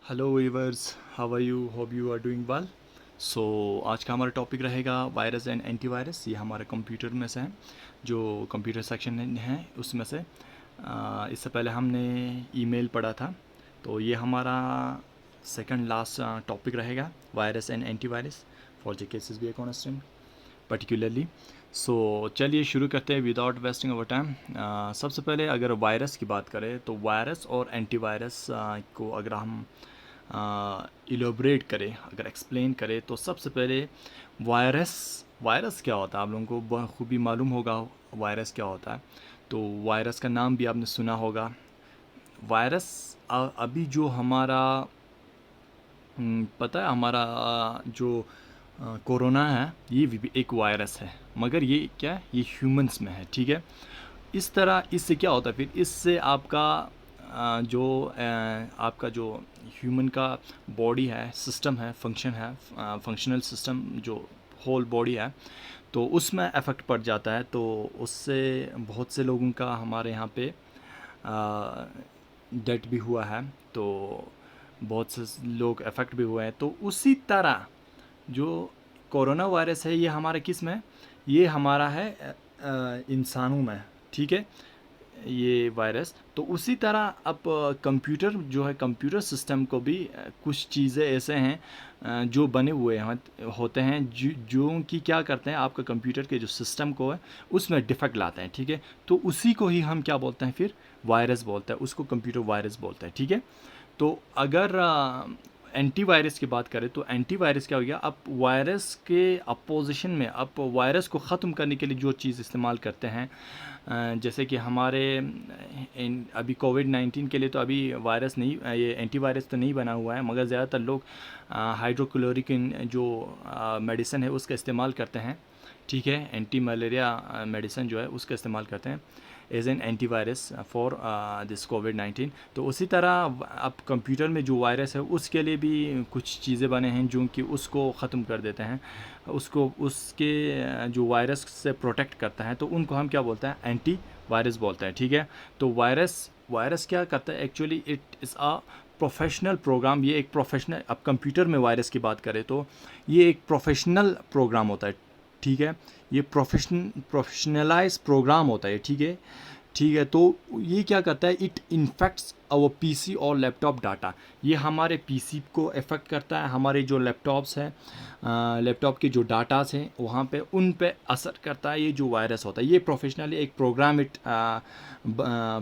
Hello viewers, how are you? Hope you are doing well. So आज का हमारा topic रहेगा वायरस एंड एंटीवायरस। ये हमारे कंप्यूटर में से है, जो कंप्यूटर सेक्शन है उसमें से। इससे पहले हमने ईमेल पढ़ा था, तो ये हमारा सेकंड लास्ट टॉपिक रहेगा, virus and antivirus for the cases be constant particularly. So चलिए शुरू करते हैं विदाउट वेस्टिंग ओवर टाइम। सबसे पहले अगर वायरस की बात करें तो वायरस और एंटीवायरस को अगर हम इलोबरेट करें, अगर एक्सप्लेन करें, तो सबसे पहले वायरस वायरस क्या होता है आप लोगों को बखूबी मालूम होगा। वायरस क्या होता है, तो वायरस का नाम भी आपने सुना होगा। वायरस अभी जो हमारा पता है, हमारा जो कोरोना है, ये भी एक वायरस है, मगर ये क्या है, ये ह्यूमंस में है, ठीक है। इस तरह इससे क्या होता है, फिर इससे आपका आपका जो ह्यूमन का बॉडी है, सिस्टम है, फंक्शन है, फंक्शनल सिस्टम जो होल बॉडी है, तो उसमें अफेक्ट पड़ जाता है। तो उससे बहुत से लोगों का हमारे यहाँ पे डेथ भी हुआ है, तो बहुत से लोग अफेक्ट भी हुए हैं। तो उसी तरह जो कोरोना वायरस है, ये हमारे किस में है? ये हमारा है इंसानों में, ठीक है, ये वायरस। तो उसी तरह अब कंप्यूटर जो है, कंप्यूटर सिस्टम को भी कुछ चीज़ें ऐसे हैं जो बने हुए होते हैं, जो कि क्या करते हैं, आपका कंप्यूटर के जो सिस्टम को है उसमें डिफेक्ट लाते हैं, ठीक है। तो उसी को ही हम क्या बोलते हैं, फिर वायरस बोलते हैं, उसको कंप्यूटर वायरस बोलते हैं, ठीक है। तो अगर एंटीवायरस की बात करें तो एंटीवायरस क्या हो गया, अब वायरस के अपोजिशन में, अब वायरस को ख़त्म करने के लिए जो चीज़ इस्तेमाल करते हैं, जैसे कि हमारे अभी कोविड-19 के लिए तो अभी वायरस नहीं, ये एंटीवायरस तो नहीं बना हुआ है, मगर ज़्यादातर लोग हाइड्रोक्लोरोक्विन जो मेडिसिन है उसका इस्तेमाल करते हैं, ठीक है। एंटी मलेरिया मेडिसिन जो है उसका इस्तेमाल करते हैं as an antivirus for this कोविड-19। तो उसी तरह अब कंप्यूटर में जो वायरस है उसके लिए भी कुछ चीज़ें बने हैं जो कि उसको ख़त्म कर देते हैं, उसको उसके जो वायरस से प्रोटेक्ट करता है, तो उनको हम क्या बोलते हैं, एंटी वायरस बोलते हैं, ठीक है। तो वायरस वायरस क्या करता है actually, it is a professional program. ये एक प्रोफेशनल, अब कंप्यूटर में वायरस की बात करें तो ये एक प्रोफेशनल प्रोग्राम होता है, ठीक है। ये प्रोफेशनलाइज प्रोग्राम होता है, ठीक है, ठीक है। तो ये क्या करता है, इट इन्फेक्ट्स आवर पीसी और लैपटॉप डाटा। ये हमारे पीसी को अफेक्ट करता है, हमारे जो लैपटॉप्स हैं, लैपटॉप के जो डाटास हैं वहाँ पे, उन पे असर करता है ये जो वायरस होता है। ये प्रोफेशनली एक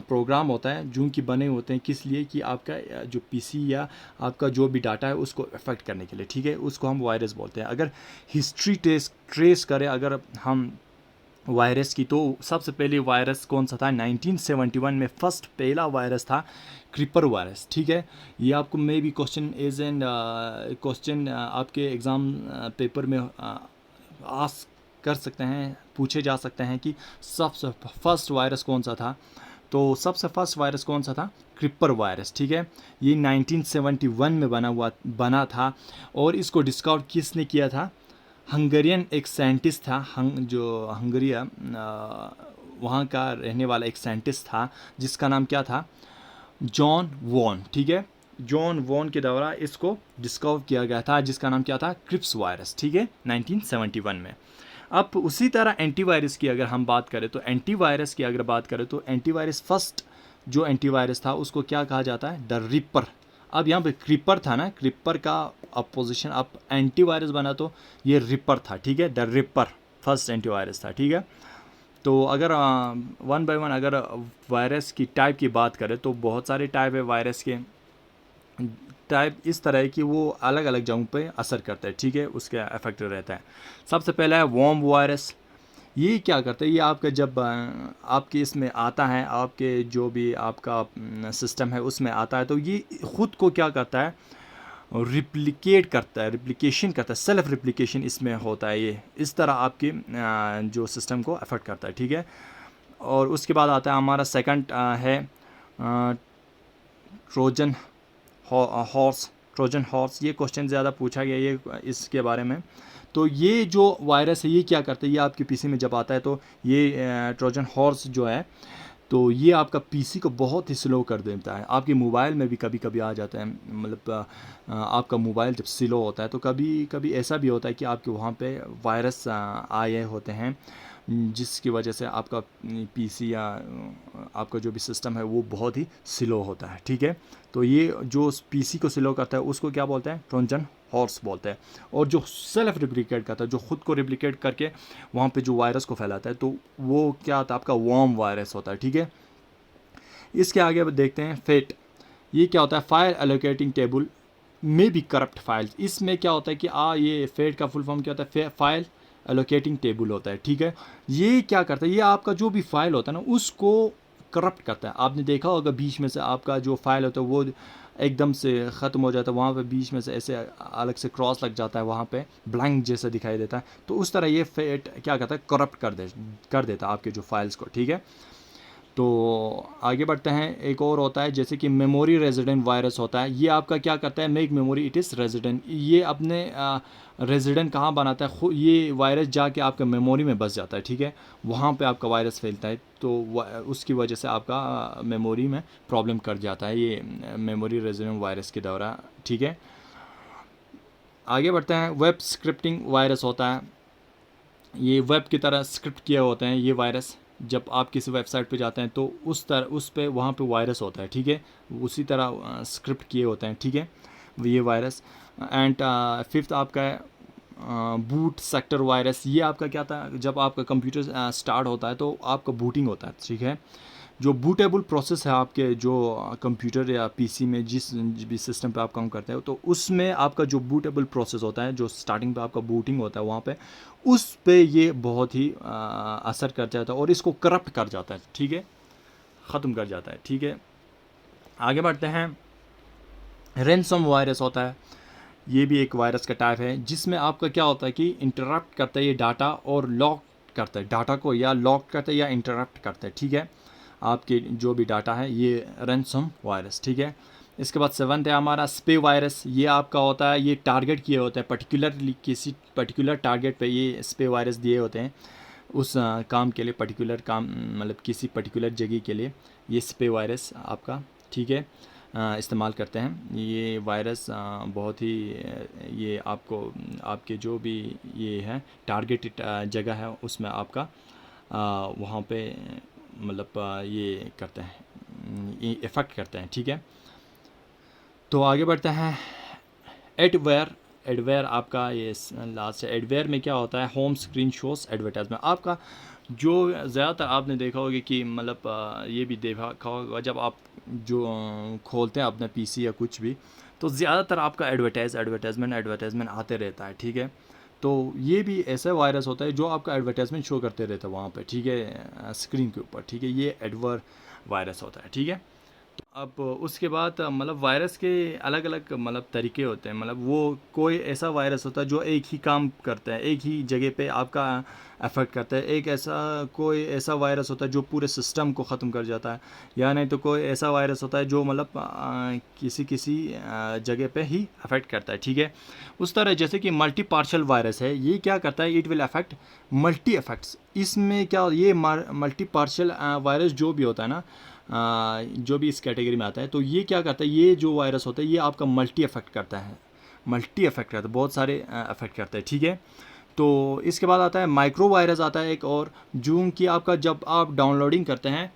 प्रोग्राम होता है जो कि बने होते हैं किस लिए, कि आपका जो पीसी या आपका जो भी डाटा है उसको अफेक्ट करने के लिए, ठीक है। उसको हम वायरस बोलते हैं। अगर हिस्ट्री ट्रेस करें अगर हम वायरस की, तो सबसे पहले वायरस कौन सा था, 1971 में फर्स्ट पहला वायरस था क्रीपर वायरस, ठीक है। ये आपको मे भी क्वेश्चन एज एंड क्वेश्चन आपके एग्ज़ाम पेपर में आस्क कर सकते हैं, पूछे जा सकते हैं कि सबसे फर्स्ट वायरस कौन सा था। तो सबसे फर्स्ट वायरस कौन सा था, क्रीपर वायरस, ठीक है। ये 1971 में बना था, और इसको डिस्कवर किसने किया था, हंगेरियन एक साइंटिस्ट था, जो हंगरिया वहाँ का रहने वाला एक साइंटिस्ट था, जिसका नाम क्या था, जॉन वॉन, ठीक है। जॉन वॉन के द्वारा इसको डिस्कवर किया गया था, जिसका नाम क्या था, क्रिप्स वायरस, ठीक है, 1971 में। अब उसी तरह एंटीवायरस की अगर हम बात करें तो एंटीवायरस फर्स्ट जो एंटीवायरस था उसको क्या कहा जाता है, द रिपर। अब यहाँ पे क्रीपर था ना, क्रीपर का अपोजिशन अब एंटीवायरस बना तो ये रिपर था, ठीक है। द रिपर फर्स्ट एंटीवायरस था, ठीक है। तो अगर वन बाय वन अगर वायरस की टाइप की बात करें तो बहुत सारे टाइप है वायरस के। टाइप इस तरह है कि वो अलग अलग जगहों पे असर करता है, ठीक है, उसके अफेक्ट रहता है। सबसे पहला है वॉर्म वायरस। ये क्या करता है, ये आपका जब आपके इसमें आता है, आपके जो भी आपका सिस्टम है उसमें आता है, तो ये ख़ुद को क्या करता है, रिप्लिकेशन करता है, सेल्फ रिप्लिकेशन इसमें होता है। ये इस तरह आपके जो सिस्टम को अफेक्ट करता है, ठीक है। और उसके बाद आता है हमारा सेकंड है ट्रोजन हॉर्स। ये क्वेश्चन ज़्यादा पूछा गया ये इसके बारे में। तो ये जो वायरस है ये क्या करता है, ये आपके पीसी में जब आता है तो ये ट्रोजन हॉर्स जो है, तो ये आपका पीसी को बहुत ही स्लो कर देता है। आपके मोबाइल में भी कभी कभी आ जाता है, मतलब आपका मोबाइल जब स्लो होता है तो कभी कभी ऐसा भी होता है कि आपके वहाँ पे वायरस आए होते हैं, जिसकी वजह से आपका पीसी या आपका जो भी सिस्टम है वो बहुत ही स्लो होता है। ठीक है, तो ये जो पीसी को स्लो करता है उसको क्या बोलते हैं, ट्रोजन हॉर्स बोलते हैं। और जो सेल्फ रिप्लिकेट करता है, जो खुद को रिप्लिकेट करके वहाँ पे जो वायरस को फैलाता है, तो वो क्या होता है, आपका वर्म वायरस होता है। ठीक है, इसके आगे अब देखते हैं फेट। ये क्या होता है, फाइल एलोकेटिंग टेबल में भी करप्ट फाइल्स। इसमें क्या होता है कि ये फेट का फुल फॉर्म क्या होता है, फाइल एलोकेटिंग टेबल होता है। ठीक है, ये क्या करता है, ये आपका जो भी फाइल होता है ना उसको करप्ट करता है। आपने देखा होगा बीच में से आपका जो फाइल होता है वो एकदम से ख़त्म हो जाता है, वहाँ पे बीच में से ऐसे अलग से क्रॉस लग जाता है, वहाँ पे ब्लैंक जैसा दिखाई देता है। तो उस तरह ये फेट क्या करता है, करप्ट कर देता है आपके जो फाइल्स को। ठीक है, तो आगे बढ़ते हैं। एक और होता है जैसे कि मेमोरी रेजिडेंट वायरस होता है। ये आपका क्या करता है, make memory it is resident. ये अपने रेजिडेंट कहाँ बनाता है, ये वायरस जाके आपका मेमोरी में बस जाता है। ठीक है, वहाँ पे आपका वायरस फैलता है, तो उसकी वजह से आपका मेमोरी में प्रॉब्लम कर जाता है ये मेमोरी रेजिडेंट वायरस के दौरान। ठीक है, आगे बढ़ते हैं। वेब स्क्रिप्टिंग वायरस होता है। ये वेब की तरह स्क्रिप्ट किए होते हैं ये वायरस। जब आप किसी वेबसाइट पे जाते हैं तो उस पे वहाँ पे वायरस होता है। ठीक है, उसी तरह स्क्रिप्ट किए होते हैं। ठीक है, ये वायरस। एंड फिफ्थ आपका है बूट सेक्टर वायरस। ये आपका क्या था, जब आपका कंप्यूटर स्टार्ट होता है तो आपका बूटिंग होता है। ठीक है, जो बूटेबल प्रोसेस है आपके जो कंप्यूटर या पीसी में जिस भी सिस्टम पे आप काम करते हो, तो उसमें आपका जो बूटेबल प्रोसेस होता है, जो स्टार्टिंग पे आपका बूटिंग होता है वहाँ पे, उस पे ये बहुत ही असर कर जाता है और इसको करप्ट कर जाता है। ठीक है, ख़त्म कर जाता है। ठीक है, आगे बढ़ते हैं। रैनसम वायरस होता है। ये भी एक वायरस का टाइप है जिसमें आपका क्या होता है कि इंटरप्ट करता है ये डाटा और लॉक करता है डाटा को, या लॉक करता है या इंटरप्ट करता है। ठीक है, आपके जो भी डाटा है, ये रैनसम वायरस। ठीक है, इसके बाद सेवन्थ है हमारा स्पे वायरस। ये आपका होता है, ये टारगेट किए होते हैं पर्टिकुलरली, किसी पर्टिकुलर टारगेट पे ये स्पे वायरस दिए होते हैं, उस काम के लिए, पर्टिकुलर काम, मतलब किसी पर्टिकुलर जगह के लिए ये स्पे वायरस आपका, ठीक है, इस्तेमाल करते हैं। ये वायरस बहुत ही ये आपको आपके जो भी ये है टारगेटेड जगह है उसमें आपका वहाँ पे मतलब ये करते हैं, ये इफ़ेक्ट करते हैं। ठीक है, तो आगे बढ़ते हैं। एडवेयर। एडवेयर आपका ये लास्ट है। एडवेयर में क्या होता है, होम स्क्रीन शोज एडवर्टाइजमेंट। आपका जो ज़्यादातर आपने देखा होगा कि मतलब ये भी देखा होगा, जब आप जो खोलते हैं अपना पीसी या कुछ भी, तो ज़्यादातर आपका एडवर्टाइजमेंट आते रहता है। ठीक है, तो ये भी ऐसा वायरस होता है जो आपका एडवर्टाइजमेंट शो करते रहता है वहाँ पे। ठीक है, स्क्रीन के ऊपर। ठीक है, ये एडवर वायरस होता है। ठीक है, अब उसके बाद मतलब वायरस के अलग अलग मतलब तरीके होते हैं। मतलब वो कोई ऐसा वायरस होता है जो एक ही काम करता है, एक ही जगह पे आपका अफेक्ट करता है। एक ऐसा कोई ऐसा वायरस होता है जो पूरे सिस्टम को ख़त्म कर जाता है, या नहीं तो कोई ऐसा वायरस होता है जो मतलब किसी किसी जगह पे ही अफेक्ट करता है। ठीक है, उस तरह जैसे कि मल्टी पार्शल वायरस है, ये क्या करता है, it will affect multi affects. इसमें क्या, ये मल्टी पार्शल वायरस जो भी होता है ना, जो भी इस कैटेगरी में आता है, तो ये क्या करता है, ये जो वायरस होता है ये आपका मल्टी अफेक्ट करता है, मल्टी अफेक्ट करता है, बहुत सारे अफेक्ट करता है। ठीक है, तो इसके बाद आता है माइक्रो वायरस आता है एक और, जो कि आपका जब आप डाउनलोडिंग करते हैं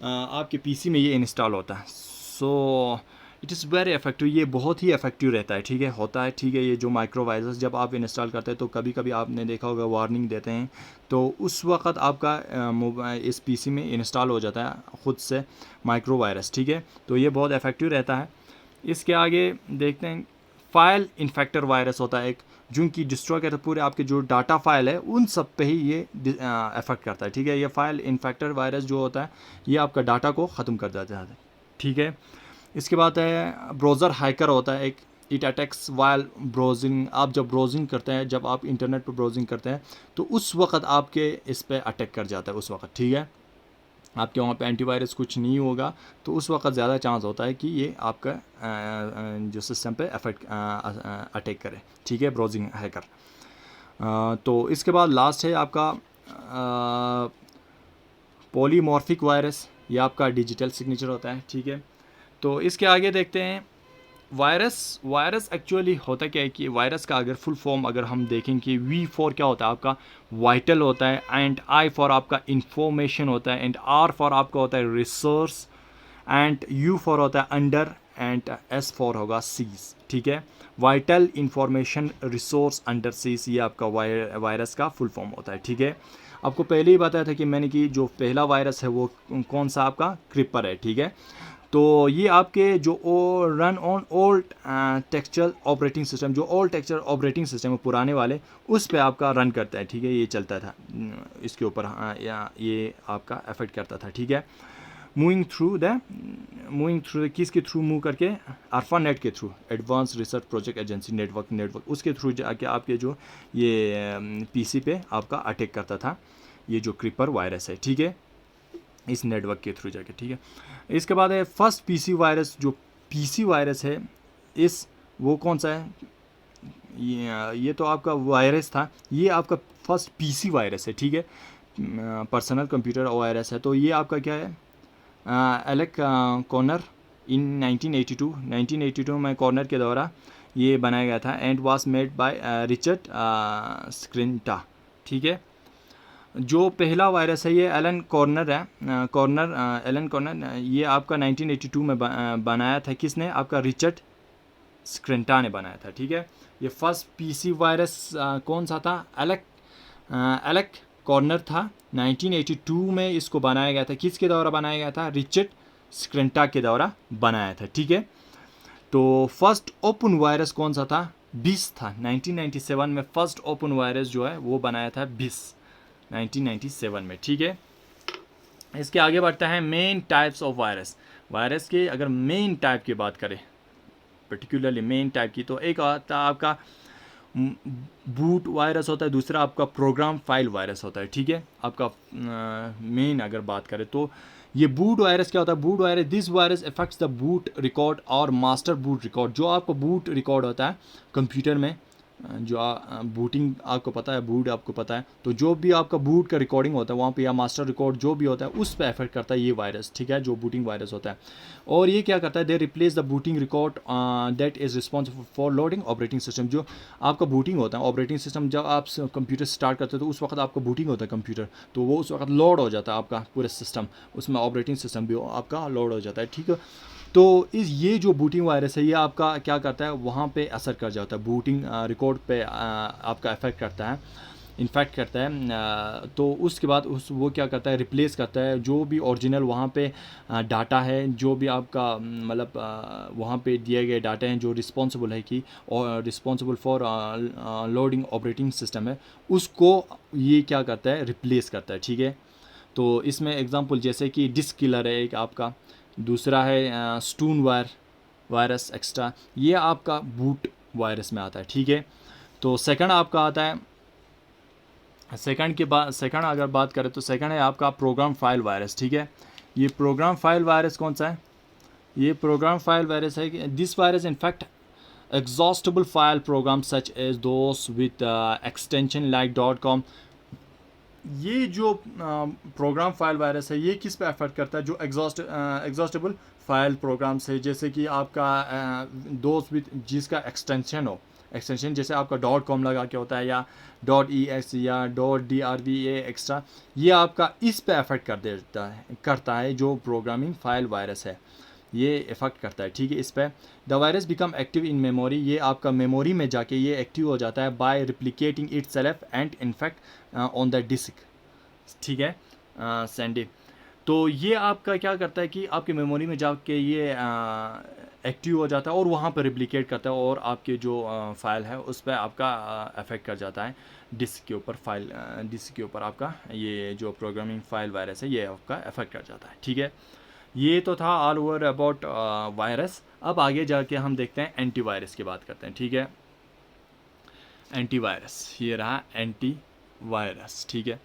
आपके पीसी में ये इंस्टॉल होता है। So it is very effective, ये बहुत ही इफेक्टिव रहता है। ठीक है, होता है। ठीक है, ये जो माइक्रो वायरस जब आप इंस्टॉल करते हैं तो कभी कभी आपने देखा होगा वार्निंग देते हैं, तो उस वक्त आपका मोबाइल इस पीसी में इंस्टॉल हो जाता है ख़ुद से माइक्रो वायरस। ठीक है, तो ये बहुत इफेक्टिव रहता है। इसके आगे देखते हैं। फाइल इन्फेक्टर वायरस होता है एक, जो कि डिस्ट्रॉय करता है पूरे आपके जो डाटा फाइल है उन सब पे ही ये अफेक्ट करता है। ठीक है, ये फाइल इन्फेक्टर वायरस जो होता है ये आपका डाटा को ख़त्म कर देता है। ठीक है, इसके बाद है ब्राउज़र हैकर होता है एक, इट अटैक्स वाइल ब्राउजिंग। आप जब ब्राउजिंग करते हैं, जब आप इंटरनेट पर ब्राउजिंग करते हैं, तो उस वक्त आपके इस पर अटैक कर जाता है उस वक्त। ठीक है, आपके वहाँ पे एंटीवायरस कुछ नहीं होगा, तो उस वक्त ज़्यादा चांस होता है कि ये आपका जो सिस्टम पे अटैक करे। ठीक है, ब्राउजिंग हैकर। तो इसके बाद लास्ट है आपका पॉलीमॉर्फिक वायरस। ये आपका डिजिटल सिग्नेचर होता है, ठीक है। तो इसके आगे देखते हैं वायरस एक्चुअली होता क्या है कि वायरस का अगर फुल फॉर्म अगर हम देखें कि वी फॉर क्या होता है आपका वाइटल होता है, एंड आई फॉर आपका इंफॉर्मेशन होता है, एंड आर फॉर आपका होता है रिसोर्स, एंड यू फॉर होता है अंडर, एंड एस फॉर होगा सीज, ठीक है। Vital information resource under seize, ये आपका वायरस का फुल फॉर्म होता है, ठीक है। आपको पहले ही बताया था कि मैंने कि जो पहला वायरस है वो कौन सा आपका क्रिपर है, ठीक है। तो ये आपके जो run on old textual operating system, जो ओल्ड टेक्सचुअल ऑपरेटिंग सिस्टम है पुराने वाले, उस पे आपका रन करता है, ठीक है। ये चलता था इसके ऊपर, या ये आपका अफेक्ट करता था, ठीक है। मूविंग थ्रू किसके थ्रू मूव करके, ARPANET के through, advance research project agency network उसके थ्रू जाके आपके जो ये पीसी पे आपका अटैक करता था ये जो क्रीपर वायरस है, ठीक है, इस नेटवर्क के थ्रू जाके, ठीक है। इसके बाद है फर्स्ट पीसी वायरस, जो पीसी वायरस है इस वो कौन सा है, ये तो आपका वायरस था, ये आपका फर्स्ट पीसी वायरस है, ठीक है, पर्सनल कंप्यूटर वायरस है। तो ये आपका क्या है, एलेक कॉर्नर इन 1982 में कॉर्नर के द्वारा ये बनाया गया था, and was made by Richard Skrenta, ठीक है। जो पहला वायरस है ये एलन कॉर्नर है, एलन कॉर्नर, ये आपका 1982 में बनाया था, किसने, आपका रिचर्ड स्क्रिंटा ने बनाया था, ठीक है। ये फर्स्ट पीसी वायरस कौन सा था, एलेक कॉर्नर था, 1982 में इसको बनाया गया था, किसके द्वारा बनाया गया था, रिचर्ड स्क्रिंटा के द्वारा बनाया था, ठीक है। तो फर्स्ट ओपन वायरस कौन सा था, बिस था, 1997 में फर्स्ट ओपन वायरस जो है वो बनाया था बिस 1997 में, ठीक है। इसके आगे बढ़ता है मेन टाइप्स ऑफ वायरस के अगर मेन टाइप की बात करें, पर्टिकुलरली मेन टाइप की, तो एक आता है आपका बूट वायरस होता है, दूसरा आपका प्रोग्राम फाइल वायरस होता है, ठीक है। आपका मेन अगर बात करें तो ये बूट वायरस क्या होता है, boot virus, this virus effects the boot record और मास्टर बूट रिकॉर्ड, जो आपका बूट रिकॉर्ड होता है कंप्यूटर में, जो बूटिंग आपको पता है, बूट आपको पता है, तो जो भी आपका बूट का रिकॉर्डिंग होता है वहाँ पे, या मास्टर रिकॉर्ड जो भी होता है उस पर इफेक्ट करता है ये वायरस, ठीक है, जो बूटिंग वायरस होता है। और ये क्या करता है, they replace the booting record that is responsible for loading operating system, जो आपका बूटिंग होता है ऑपरेटिंग सिस्टम, जब आप कंप्यूटर स्टार्ट करते हो तो उस वक्त आपका बूटिंग होता है कंप्यूटर, तो वो उस वक्त लोड हो जाता है आपका पूरा सिस्टम, उसमें ऑपरेटिंग सिस्टम भी आपका लोड हो जाता है, ठीक है। तो ये जो बूटिंग वायरस है ये आपका क्या करता है, वहाँ पे असर कर जाता है, बूटिंग रिकॉर्ड पे आपका इफेक्ट करता है, इन्फेक्ट करता है। तो उसके बाद वो क्या करता है, रिप्लेस करता है जो भी ओरिजिनल वहाँ पे डाटा है, जो भी आपका मतलब वहाँ पे दिए गए डाटा हैं जो रिस्पॉन्सिबल है कि और responsible for loading operating system है, उसको ये क्या करता है, रिप्लेस करता है, ठीक है। तो इसमें एग्जांपल जैसे कि डिस्क किलर है एक आपका, दूसरा है स्टून वायरस एक्स्ट्रा, ये आपका बूट वायरस में आता है, ठीक है। तो सेकंड आपका आता है, सेकंड अगर बात करें तो सेकंड है आपका प्रोग्राम फाइल वायरस, ठीक है। ये प्रोग्राम फाइल वायरस कौन सा है, ये प्रोग्राम फाइल वायरस है कि this virus in fact exhaustible file programs such as those with extension like .com। ये जो प्रोग्राम फाइल वायरस है ये किस पे एफर्ट करता है, जो एग्जॉस्टेबल फाइल प्रोग्राम्स है, जैसे कि आपका दोस्त विद जिसका एक्सटेंशन हो, एक्सटेंशन जैसे आपका .com लगा के होता है, या .ex या .drb एक्स्ट्रा, ये आपका इस पे एफर्ट करता है जो प्रोग्रामिंग फाइल वायरस है, ये इफेक्ट करता है, ठीक है, इस पर। The virus become active in memory, ये आपका मेमोरी में जाके ये एक्टिव हो जाता है by replicating itself and infect on the disk, ठीक है, सैंडी। तो ये आपका क्या करता है कि आपके मेमोरी में जाके ये एक्टिव हो जाता है और वहाँ पर रिप्लिकेट करता है, और आपके जो फाइल है उस पर आपका अफेक्ट कर जाता है डिस्क के ऊपर, फाइल डिस्क के ऊपर आपका ये जो प्रोग्रामिंग फाइल वायरस है ये आपका अफेक्ट कर जाता है, ठीक है। ये तो था ऑल ओवर अबाउट वायरस। अब आगे जाके हम देखते हैं एंटीवायरस की बात करते हैं, ठीक है। एंटीवायरस, ये रहा एंटीवायरस, ठीक है।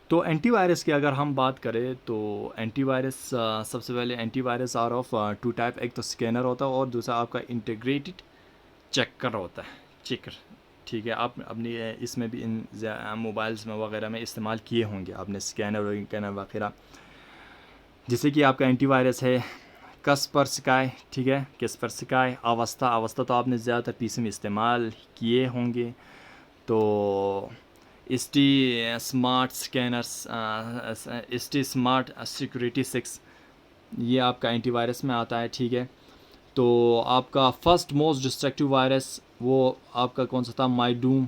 तो एंटीवायरस की अगर हम बात करें तो एंटीवायरस सबसे पहले antivirus are of two type, एक तो स्कैनर होता है और दूसरा आपका इंटीग्रेटेड चेकर होता है, चेकर, ठीक है। आप अपनी इसमें भी इन मोबाइल्स में वगैरह में इस्तेमाल किए होंगे आपने स्कैनर वगैरह। जैसे कि आपका एंटीवायरस है कस्परस्काई, ठीक है, कैस्परस्काई, अवस्था। अवस्था तो आपने ज़्यादातर पीसी में इस्तेमाल किए होंगे। तो ST smart scanners, ST smart security 6, ये आपका एंटीवायरस में आता है, ठीक है। तो आपका फर्स्ट मोस्ट डिस्ट्रक्टिव वायरस वो आपका कौन सा था, Mydoom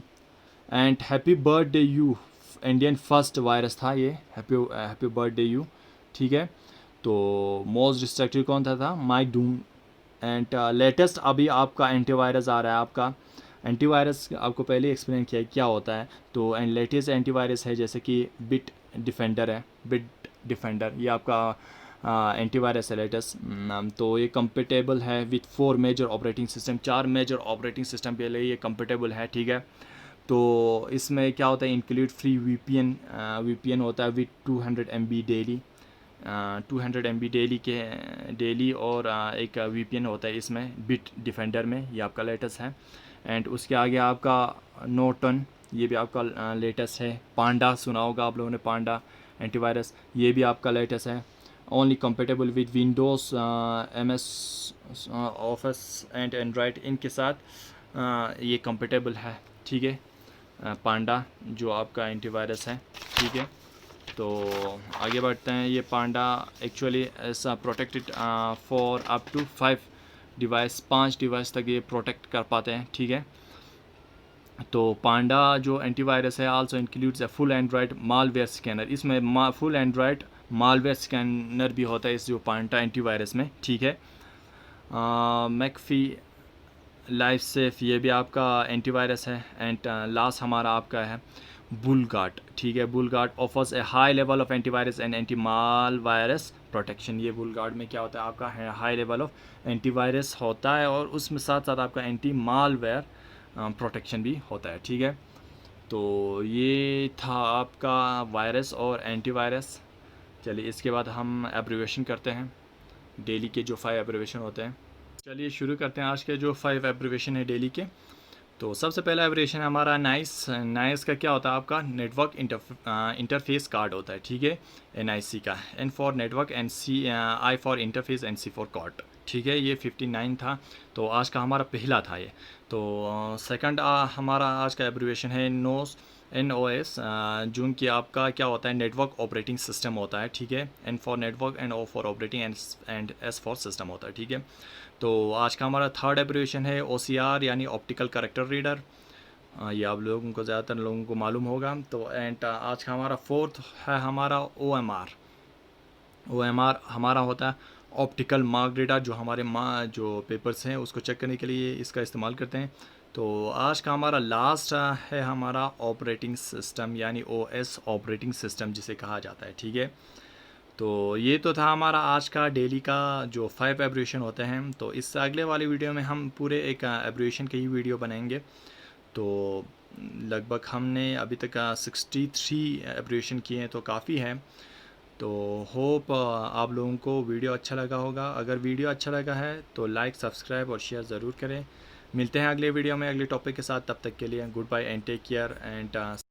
and happy birthday you, Indian first virus था ये, हैप्पी बर्थडे यू, ठीक है। तो मोस्ट डिस्ट्रक्टिव कौन था माई डूम। एंड लेटेस्ट अभी आपका एंटीवायरस आ रहा है। आपका एंटीवायरस आपको पहले एक्सप्लेन किया क्या होता है। तो एंड लेटेस्ट एंटीवायरस है जैसे कि बिट डिफेंडर है, बिट डिफेंडर, ये आपका एंटीवायरस है लेटेस्ट। तो ये कंपेटेबल है with 4 major operating system, 4 major operating system के लिए ये कंपेटेबल है, ठीक है। तो इसमें क्या होता है, इंक्लूड फ्री वीपीएन होता है with 200 MB daily, 200 MB daily और एक वीपीएन होता है इसमें बिट डिफेंडर में, ये आपका लेटेस्ट है। एंड उसके आगे आपका नोटन, ये भी आपका लेटेस्ट है। पांडा सुना होगा आप लोगों ने, पांडा एंटीवायरस, ये भी आपका लेटेस्ट है। Only compatible with Windows, MS office and Android, इनके साथ ये कंपेटेबल है, ठीक है। पांडा जो आपका एंटीवायरस है, ठीक है। तो आगे बढ़ते हैं। ये पांडा एक्चुअली ऐसा protected for up to 5 device, 5 device तक ये प्रोटेक्ट कर पाते हैं, ठीक है। तो पांडा जो एंटीवायरस है also includes a full Android malware scanner, इसमें फुल एंड्रॉयड मालवेयर स्कैनर भी होता है इस जो पांडा एंटीवायरस में, ठीक है। मैकफी लाइफ सेफ, ये भी आपका एंटीवायरस है। एंड लास्ट हमारा आपका है बुलगार्ड, ठीक है। Bullguard offers A high level of antivirus and anti mall virus protection. ये बुलगार्ड में क्या होता है, आपका हाई लेवल ऑफ एंटीवायरस होता है और उसमें साथ साथ आपका एंटी मालवेयर प्रोटेक्शन भी होता है, ठीक है। तो ये था आपका वायरस और एंटीवायरस। चलिए इसके बाद हम एब्रीवेशन करते हैं, डेली के जो 5 एब्रीवेशन होते हैं। चलिए शुरू करते हैं आज के जो 5 एब्रीवेशन है डेली के। तो सबसे पहला एब्रीवेशन है हमारा नाइस। नाइस का क्या होता है, आपका नेटवर्क इंटरफेस कार्ड होता है, ठीक है, NIC का। N for network, I for interface, NC for card, ठीक है। ये 59 था, तो आज का हमारा पहला था ये। तो सेकंड हमारा आज का एब्रीवेशन है NOS, जो कि आपका क्या होता है, नेटवर्क ऑपरेटिंग सिस्टम होता है, ठीक है। N for network, O for operating and S for system होता है, ठीक है। तो आज का हमारा थर्ड एब्रीवेशन है OCR यानी ऑप्टिकल कैरेक्टर रीडर, ये आप लोगों को ज़्यादातर लोगों को मालूम होगा। तो एंड आज का हमारा फोर्थ है हमारा OMR हमारा होता है ऑप्टिकल मार्क रीडर, जो हमारे जो पेपर्स हैं उसको चेक करने के लिए इसका इस्तेमाल करते हैं। तो आज का हमारा लास्ट है हमारा ऑपरेटिंग सिस्टम यानी OS ऑपरेटिंग सिस्टम जिसे कहा जाता है, ठीक है। तो ये तो था हमारा आज का डेली का जो 5 एब्रीवेशन होते हैं। तो इससे अगले वाली वीडियो में हम पूरे एक एब्रीवेशन के ही वीडियो बनाएंगे। तो लगभग हमने अभी तक 63 एब्रीवेशन किए हैं, तो काफ़ी है। तो होप आप लोगों को वीडियो अच्छा लगा होगा। अगर वीडियो अच्छा लगा है तो लाइक, सब्सक्राइब और शेयर ज़रूर करें। मिलते हैं अगले वीडियो में अगले टॉपिक के साथ, तब तक के लिए goodbye and take care and